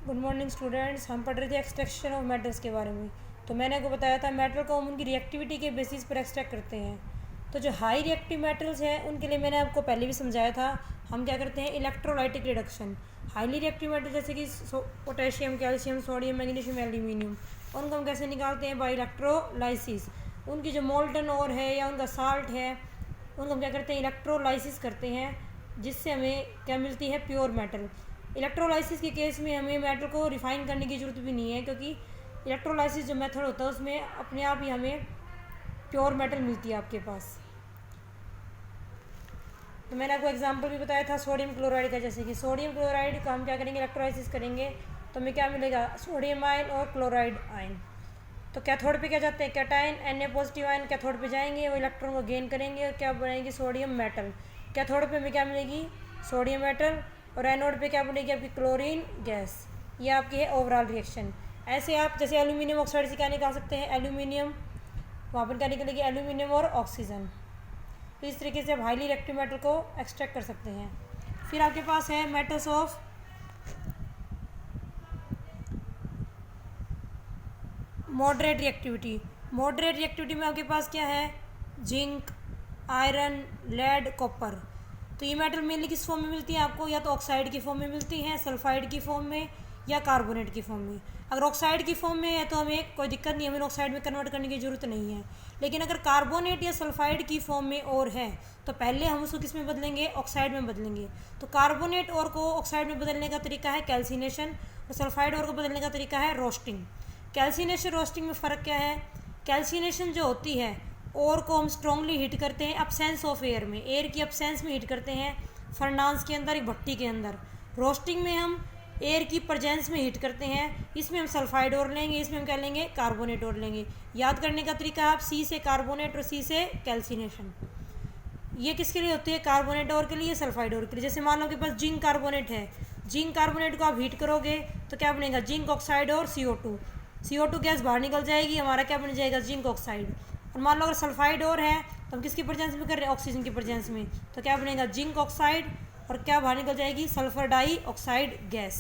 Good morning students. हम पढ़ रहे थे एक्सट्रैक्शन ऑफ मेटल्स के बारे में। तो मैंने आपको बताया था मेटल को हम उनकी रिएक्टिविटी के बेसिस पर एक्सट्रैक्ट करते हैं। तो जो हाई रिएक्टिव मेटल्स हैं उनके लिए मैंने आपको पहले भी समझाया था, हम क्या करते हैं, electrolytic reduction. Highly reactive metal जैसे कि potassium, calcium, sodium, magnesium, aluminium, उनको हम कैसे निकालते हैं, बाय इलेक्ट्रोलाइसिस। उनकी जो मोल्टन ओर है या उनका साल्ट है उनको हम क्या करते हैं, इलेक्ट्रोलाइसिस करते हैं, जिससे हमें क्या मिलती है, प्योर मेटल। इलेक्ट्रोलाइसिस के केस में हमें मेटल को रिफ़ाइन करने की ज़रूरत भी नहीं है, क्योंकि इलेक्ट्रोलाइसिस जो मेथड होता है उसमें अपने आप ही हमें प्योर मेटल मिलती है आपके पास। तो मैंने आपको एग्जांपल भी बताया था सोडियम क्लोराइड का, जैसे कि सोडियम क्लोराइड का हम क्या करेंगे, इलेक्ट्रोलाइसिस करेंगे तो हमें क्या मिलेगा, सोडियम आयन और क्लोराइड आयन। तो कैथोड पे क्या जाते हैं, cation, Na positive ion cathode पे जाएंगे, वो इलेक्ट्रॉन को गेन करेंगे और क्या बनेगी, सोडियम मेटल। कैथोड पे हमें क्या मिलेगी, सोडियम मेटल, और एनोड पे क्या बनेगी आपकी, क्लोरीन गैस। ये आपकी है ओवरऑल रिएक्शन। ऐसे आप जैसे एल्यूमिनियम ऑक्साइड से क्या निकाल सकते हैं, एल्यूमिनियम, वहाँ पर क्या निकलेगी, एल्यूमिनियम और ऑक्सीजन। तो इस तरीके से आप हाईली रिएक्टिव मेटल को एक्सट्रैक्ट कर सकते हैं। फिर आपके पास है metals of moderate reactivity. Moderate reactivity में आपके पास क्या है, जिंक, आयरन, लेड, कॉपर। तो ये मेटल मेनली किस फॉर्म में मिलती है आपको, या तो ऑक्साइड की फॉर्म में मिलती हैं, सल्फाइड की फॉर्म में, या कार्बोनेट की फॉर्म में। अगर ऑक्साइड की फॉर्म में है तो हमें कोई दिक्कत नहीं है, हमें ऑक्साइड में कन्वर्ट करने की ज़रूरत नहीं है। लेकिन अगर कार्बोनेट या सल्फाइड की फॉर्म में और है तो पहले हम उसको किस में बदलेंगे, ऑक्साइड में बदलेंगे। तो कार्बोनेट और को ऑक्साइड में बदलने का तरीका है कैल्सिनेशन, और सल्फाइड और को बदलने का तरीका है रोस्टिंग। कैल्सिनेशन रोस्टिंग में फ़र्क क्या है, कैल्सिनेशन जो होती है और को हम स्ट्रांगली हीट करते हैं अपसेंस ऑफ एयर में, एयर की अपसेंस में हीट करते हैं फर्नांस के अंदर, एक भट्टी के अंदर। रोस्टिंग में हम एयर की प्रेजेंस में हीट करते हैं, इसमें हम सल्फाइड और लेंगे, इसमें हम क्या लेंगे, कार्बोनेट और लेंगे। याद करने का तरीका है आप, सी से कार्बोनेट और सी से कैल्सिनेशन। ये किसके लिए होती है, कार्बोनेट और के लिए, सल्फाइड और के लिए। जैसे मान लो कि पास जिंक कार्बोनेट है, जिंक कार्बोनेट को आप हीट करोगे तो क्या बनेगा, जिंक ऑक्साइड और CO2। CO2 गैस बाहर निकल जाएगी, हमारा क्या बन जाएगा, जिंक ऑक्साइड। और मान लो अगर सल्फाइड और है तो हम किसकी प्रेजेंस में कर रहे हैं, ऑक्सीजन की प्रेजेंस में, तो क्या बनेगा, जिंक ऑक्साइड, और क्या बाहर निकल जाएगी, सल्फर डाइऑक्साइड गैस।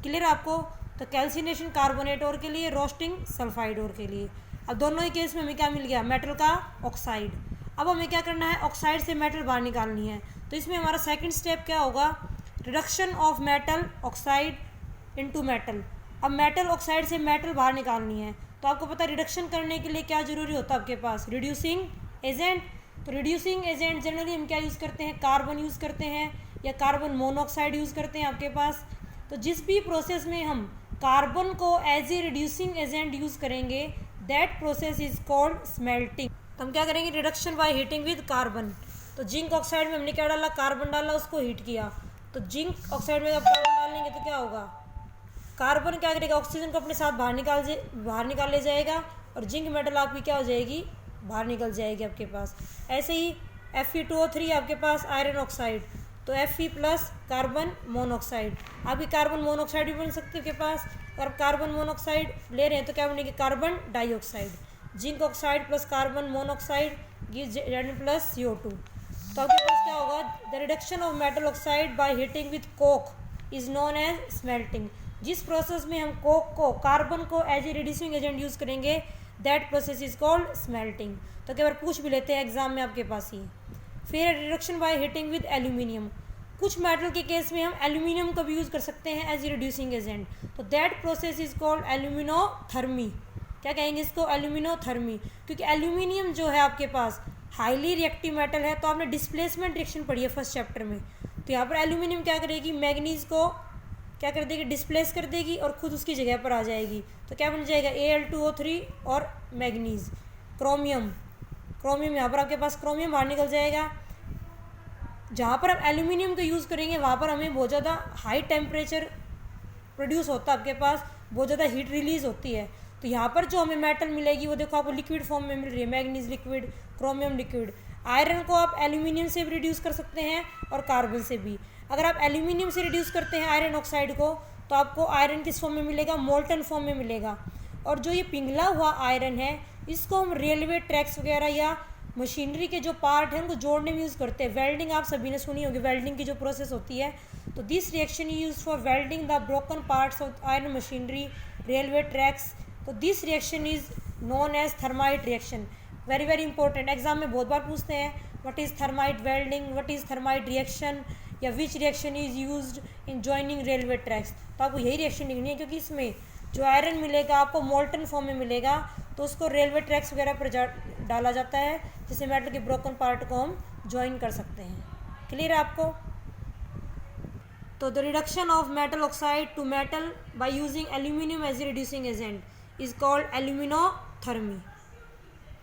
क्लियर आपको। तो कैल्सिनेशन कार्बोनेट और के लिए, रोस्टिंग सल्फाइड और के लिए। अब दोनों ही केस में हमें क्या मिल गया, मेटल का ऑक्साइड। अब हमें क्या करना है, ऑक्साइड से मेटल बाहर निकालनी है। तो इसमें हमारा सेकंड स्टेप क्या होगा, reduction of metal oxide into metal. अब मेटल ऑक्साइड से मेटल बाहर निकालनी है, तो आपको पता है रिडक्शन करने के लिए क्या जरूरी होता है आपके पास, रिड्यूसिंग एजेंट। तो रिड्यूसिंग एजेंट जनरली हम क्या यूज़ करते हैं, कार्बन यूज़ करते हैं या कार्बन मोनोऑक्साइड यूज़ करते हैं आपके पास। तो जिस भी प्रोसेस में हम कार्बन को as a reducing agent use करेंगे, that process is called smelting. तो हम क्या करेंगे, reduction by heating with carbon. तो जिंक ऑक्साइड में हमने क्या डाला, कार्बन डाला, उसको हीट किया। तो जिंक ऑक्साइड में जब कार्बन डालेंगे तो क्या होगा, कार्बन क्या करेगा, ऑक्सीजन को अपने साथ बाहर निकाल ले जाएगा, और जिंक मेटल आपकी क्या हो जाएगी, बाहर निकल जाएगी आपके पास। ऐसे ही Fe2O3 आपके पास आयरन ऑक्साइड, तो Fe प्लस कार्बन मोनोऑक्साइड। आपकी कार्बन मोनोऑक्साइड भी बन सकती है आपके पास। अगर कार्बन मोनोऑक्साइड ले रहे हैं तो क्या बनेगी, carbon dioxide. Zinc oxide plus carbon monoxide Zn plus CO2। तो आपके पास क्या होगा, the reduction of metal oxide by heating with coke is known as smelting. जिस प्रोसेस में हम कोक को, कार्बन को as a reducing agent use करेंगे, that process is called smelting. तो कई बार पूछ भी लेते हैं एग्जाम में आपके पास ही। फिर reduction by heating with aluminium. कुछ मेटल के केस में हम एल्यूमिनियम को भी यूज़ कर सकते हैं एज ए रिड्यूसिंग एजेंट, तो दैट प्रोसेस इज कॉल्ड एल्यूमिनोथर्मी। क्या कहेंगे इसको, एल्यूमिनोथर्मी। क्योंकि एल्यूमिनियम जो है आपके पास हाईली रिएक्टिव मेटल है, तो आपने डिस्प्लेसमेंट रिएक्शन पढ़ी है फर्स्ट चैप्टर में। तो यहाँ पर एल्यूमिनियम क्या करेगी, मैग्नीज को क्या कर देगी, डिस्प्लेस कर देगी और खुद उसकी जगह पर आ जाएगी। तो क्या बन जाएगा, Al2O3 और मैग्नीज। क्रोमियम, क्रोमियम यहाँ पर आपके पास क्रोमियम बाहर निकल जाएगा। जहाँ पर आप एल्यूमिनियम का यूज़ करेंगे वहाँ पर हमें बहुत ज़्यादा हाई टेम्परेचर प्रोड्यूस होता है आपके पास, बहुत ज़्यादा हीट रिलीज होती है। तो यहाँ पर जो हमें मेटल मिलेगी वो देखो आपको लिक्विड फॉर्म में मिल रही है, manganese liquid, chromium liquid. Iron को आप एल्यूमिनियम से भी रिड्यूस कर सकते हैं और कार्बन से भी। अगर आप एल्यूमिनियम से रिड्यूस करते हैं आयरन ऑक्साइड को, तो आपको आयरन किस फॉर्म में मिलेगा, मोल्टन फॉर्म में मिलेगा। और जो ये पिघला हुआ आयरन है, इसको हम रेलवे ट्रैक्स वगैरह या मशीनरी के जो पार्ट हैं उनको जोड़ने में यूज़ करते हैं। वेल्डिंग आप सभी ने सुनी होगी, वेल्डिंग की जो प्रोसेस होती है, तो this reaction use for welding the broken parts of iron machinery, railway tracks. तो this reaction is known as thermite reaction. Very very important, exam में बहुत बार पूछते हैं what is thermite welding, what is thermite reaction, या which reaction is used in joining railway tracks. तो आपको यही रिएक्शन लिखनी है, क्योंकि इसमें जो आयरन मिलेगा आपको मोल्टन फॉर्म में मिलेगा, तो उसको रेलवे ट्रैक्स वगैरह पर डाला जाता है, जिससे मेटल के ब्रोकन पार्ट को हम ज्वाइन कर सकते हैं। क्लियर है आपको? तो the reduction of metal oxide to metal by using aluminium as a reducing agent is called aluminothermy.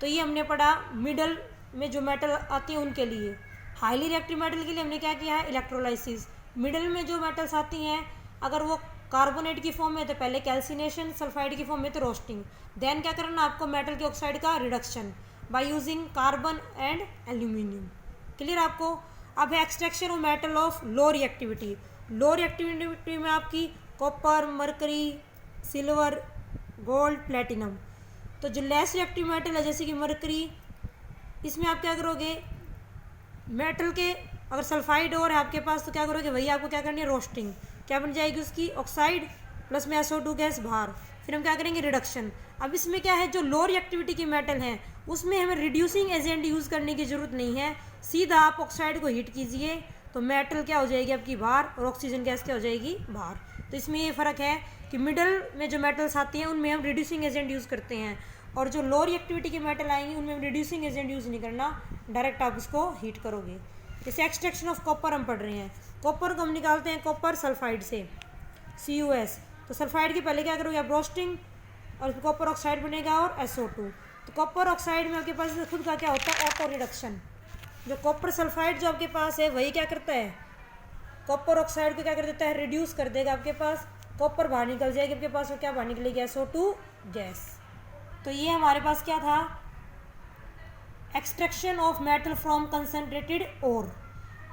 तो ये हमने पढ़ा मिडल में जो मेटल आती है उनके लिए। हाईली रिएक्टिव मेटल के लिए हमने क्या किया है, इलेक्ट्रोलाइसिस। मिडल में जो मेटल्स आती हैं अगर वो कार्बोनेट की फॉर्म में तो पहले कैल्सिनेशन, सल्फाइड की फॉर्म में तो रोस्टिंग, देन क्या करना आपको मेटल के ऑक्साइड का reduction by using carbon and aluminium. Clear आपको? अब है extraction of metal of low reactivity. Low reactivity में आपकी copper, mercury, silver, gold, platinum. तो जो लेस रिएक्टिव मेटल है जैसे कि मरकरी, इसमें आप क्या करोगे, मेटल के अगर सल्फाइड और है आपके पास तो क्या करोगे, वही आपको क्या करनी है, रोस्टिंग। क्या बन जाएगी उसकी, ऑक्साइड प्लस में SO2 गैस बाहर। फिर हम क्या करेंगे, रिडक्शन। अब इसमें क्या है, जो लो रिएक्टिविटी की मेटल हैं उसमें हमें रिड्यूसिंग एजेंट यूज़ करने की ज़रूरत नहीं है, सीधा आप ऑक्साइड को हीट कीजिए तो मेटल क्या हो जाएगी आपकी बाहर, और ऑक्सीजन गैस क्या हो जाएगी बाहर। तो इसमें ये फ़र्क है कि मिडल में जो मेटल्स आती हैं उनमें हम रिड्यूसिंग एजेंट यूज़ करते हैं, और जो लो रिएक्टिविटी की मेटल आएंगी उनमें हम रिड्यूसिंग एजेंट यूज़ नहीं करना, डायरेक्ट आप उसको हीट करोगे। जैसे एक्सट्रैक्शन ऑफ कॉपर हम पढ़ रहे हैं, कॉपर को हम निकालते हैं कॉपर सल्फाइड से, CuS। तो सल्फाइड की पहले क्या करोगे आप, रोस्टिंग, और फिर कॉपर ऑक्साइड बनेगा और SO2। तो कॉपर ऑक्साइड में आपके पास खुद का क्या होता है, ऑटो रिडक्शन। जो कॉपर सल्फाइड जो आपके पास है वही क्या करता है, कॉपर ऑक्साइड को क्या कर देता है, रिड्यूस कर देगा। आपके पास कॉपर बाहर निकल जाएगी आपके पास, और क्या बाहर निकलेगी, SO2 गैस। तो ये हमारे पास क्या था, extraction of metal from concentrated ore.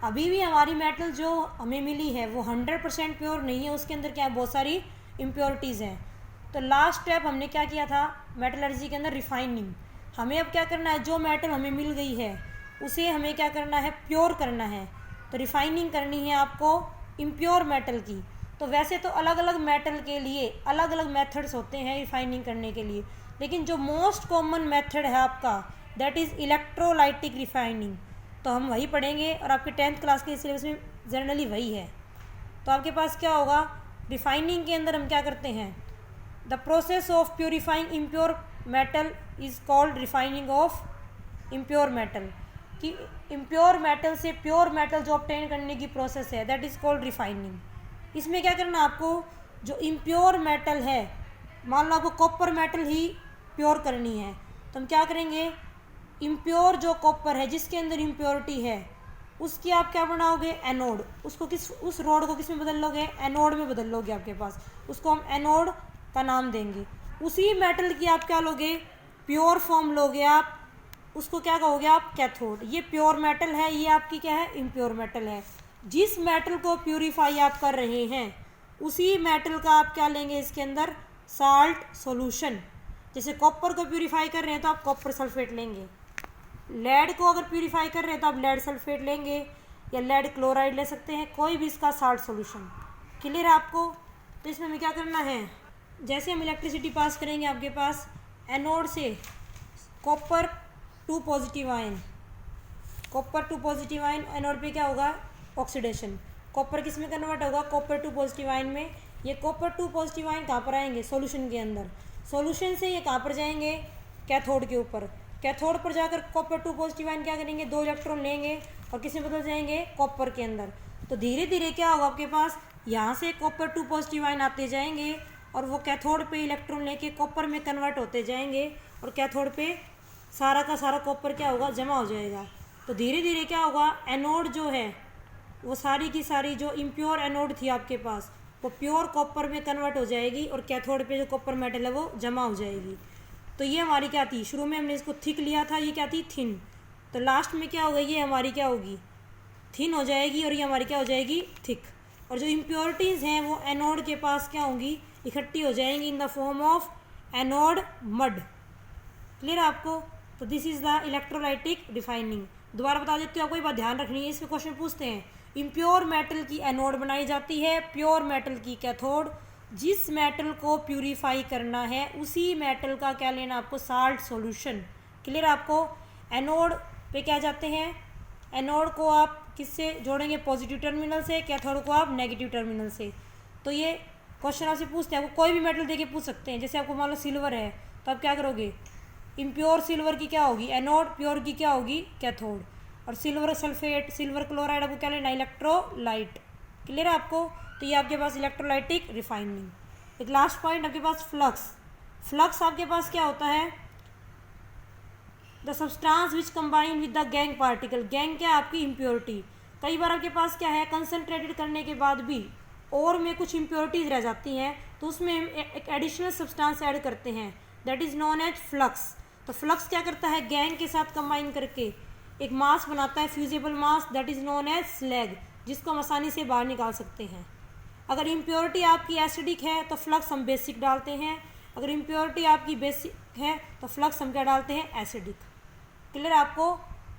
अभी भी हमारी मेटल जो हमें मिली है वो 100% प्योर नहीं है, उसके अंदर क्या है, बहुत सारी इम्प्योरिटीज़ हैं। तो लास्ट स्टेप हमने क्या किया था मेटलर्जी के अंदर, रिफाइनिंग। हमें अब क्या करना है, जो मेटल हमें मिल गई है उसे हमें क्या करना है, प्योर करना है। तो रिफाइनिंग करनी है आपको इम्प्योर मेटल की। तो वैसे तो अलग अलग मेटल के लिए अलग अलग मेथड्स होते हैं रिफाइनिंग करने के लिए, लेकिन जो मोस्ट कॉमन मेथड है आपका दैट इज़ इलेक्ट्रोलाइटिक रिफाइनिंग। तो हम वही पढ़ेंगे, और आपके 10th क्लास के सिलेबस में जनरली वही है। तो आपके पास क्या होगा, रिफाइनिंग के अंदर हम क्या करते हैं, the process of purifying impure metal is called refining of impure metal. कि इम्प्योर मेटल से प्योर मेटल जो ऑब्टेन करने की प्रोसेस है दैट इज़ कॉल्ड रिफाइनिंग। इसमें क्या करना आपको, जो इम्प्योर मेटल है, मान लो आपको कॉपर मेटल ही प्योर करनी है, तो हम क्या करेंगे, इम्प्योर जो कॉपर है जिसके अंदर इम्प्योरिटी है उसकी आप क्या बनाओगे, एनोड। उसको उस रोड को किस में बदल लोगे, एनोड में बदल लोगे आपके पास, उसको हम एनोड का नाम देंगे। उसी मेटल की आप क्या लोगे, प्योर फॉर्म लोगे आप, उसको क्या कहोगे आप, कैथोड। ये प्योर मेटल है, ये आपकी क्या है, इम्प्योर मेटल है। जिस मेटल को प्यूरीफाई आप कर रहे हैं उसी मेटल का आप क्या लेंगे, इसके अंदर साल्ट सॉल्यूशन। जैसे कॉपर को प्यूरीफाई कर रहे हैं तो आप कॉपर सल्फेट लेंगे, लेड को अगर प्यूरीफाई कर रहे हैं तो आप लेड सल्फेट लेंगे, या लेड क्लोराइड ले सकते हैं, कोई भी इसका साल्ट सॉल्यूशन। क्लियर है आपको? तो इसमें हमें क्या करना है, जैसे हम इलेक्ट्रिसिटी पास करेंगे आपके पास एनोड से copper 2 positive ion, copper 2 positive ion, anode पे क्या होगा, ऑक्सीडेशन। कॉपर किस में कन्वर्ट होगा, कॉपर 2 पॉजिटिव आयन में। ये कॉपर 2 पॉजिटिव आयन कहाँ पर आएंगे, सॉल्यूशन के अंदर। सॉल्यूशन से ये कहाँ पर जाएंगे, कैथोड के ऊपर। कैथोड पर जाकर कॉपर 2 पॉजिटिव आयन क्या करेंगे, 2 इलेक्ट्रॉन लेंगे और किस में बदल जाएंगे, कॉपर के अंदर। तो धीरे धीरे क्या होगा आपके पास, यहाँ से कॉपर 2 पॉजिटिव आयन आते जाएंगे और वो कैथोड पे इलेक्ट्रॉन लेके कॉपर में कन्वर्ट होते जाएंगे, और कैथोड पे सारा का सारा कॉपर क्या होगा, जमा हो जाएगा। तो धीरे धीरे क्या होगा, एनोड जो है वो सारी की सारी जो इम्प्योर एनोड थी आपके पास वो प्योर कॉपर में कन्वर्ट हो जाएगी, और कैथोड पे जो कॉपर मेटल है वो जमा हो जाएगी। तो ये हमारी क्या थी, शुरू में हमने इसको थिक लिया था, ये क्या थी, थिन। तो लास्ट में क्या होगा, ये हमारी क्या होगी, थिन हो जाएगी, और ये हमारी क्या हो जाएगी, थिक। और जो इम्प्योरिटीज़ हैं वो एनोड के पास क्या होंगी, इकट्ठी हो जाएंगी in the form of anode mud. Clear आपको? तो this is the electrolytic refining. दोबारा बता देती हूँ, आपको ये बात ध्यान रखनी है, इसमें क्वेश्चन पूछते हैं इम्प्योर मेटल की एनोड बनाई जाती है, प्योर मेटल की कैथोड। जिस मेटल को प्यूरिफाई करना है उसी मेटल का क्या लेना आपको, साल्ट सॉल्यूशन। क्लियर आपको। एनोड पे क्या जाते हैं, एनोड को आप किससे जोड़ेंगे, पॉजिटिव टर्मिनल से, कैथोड को आप नेगेटिव टर्मिनल से। तो ये क्वेश्चन आपसे पूछते हैं, आपको कोई भी मेटल देके पूछ सकते हैं। जैसे आपको मान लो सिल्वर है तो आप क्या करोगे, इम्प्योर सिल्वर की क्या होगी एनोड, प्योर की क्या होगी कैथोड। और सिल्वर सल्फेट, सिल्वर क्लोराइड आपको क्या लेना, इलेक्ट्रोलाइट। क्लियर है आपको। तो ये आपके पास इलेक्ट्रोलाइटिक रिफाइनिंग। एक लास्ट पॉइंट आपके पास फ्लक्स। फ्लक्स आपके पास क्या होता है, the substance which combine with the gangue particle. Gang क्या है आपकी इम्प्योरिटी। कई बार आपके पास क्या है, कंसनट्रेटेड करने के बाद भी और में कुछ इम्प्योरिटीज रह जाती हैं, तो उसमें हम एक एडिशनल सब्सटेंस ऐड करते हैं, that is known as flux. तो फ्लक्स क्या करता है, गैंग के साथ कंबाइन करके एक मास बनाता है, fusible mass, that is known as slag, जिसको हम आसानी से बाहर निकाल सकते हैं। अगर इम्प्योरिटी आपकी एसिडिक है तो फ्लक्स हम बेसिक डालते हैं, अगर इम्प्योरिटी आपकी बेसिक है तो फ्लक्स हम क्या डालते हैं, एसिडिक। क्लियर आपको।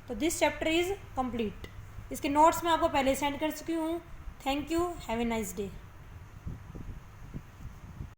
तो दिस चैप्टर इज कंप्लीट। इसके नोट्स मैं आपको पहले सेंड कर चुकी हूँ। Thank you, have a nice day.